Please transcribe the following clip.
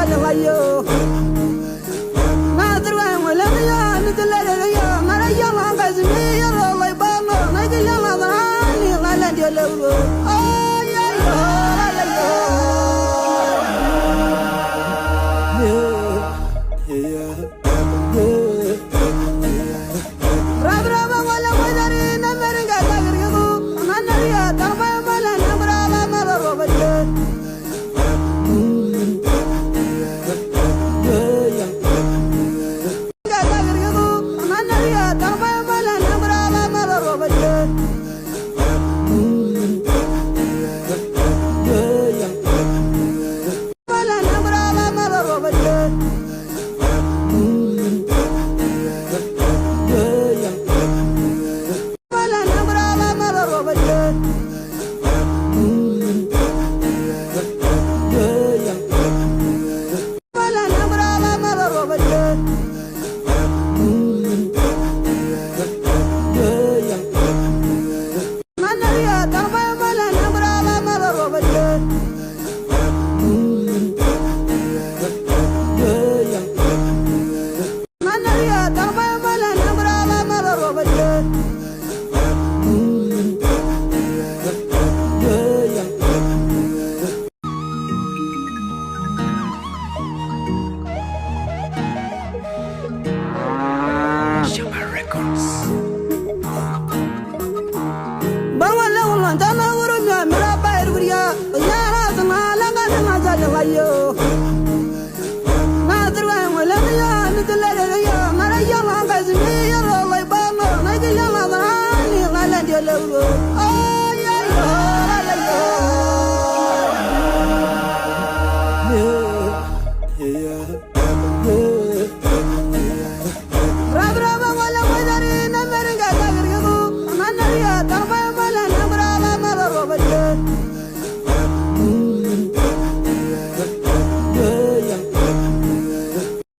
layo. Madra wala ya nidle ya maraya langas mi ya la bano nagila la ni la dia lo. Ay ay la yo. Rabra wala wadari na merga gagrigo nanaria tarba mala namra la mala robaje. Layo. Madra wala ya nidle ya maraya langas mi ya la bano nagila la ni la dia lo.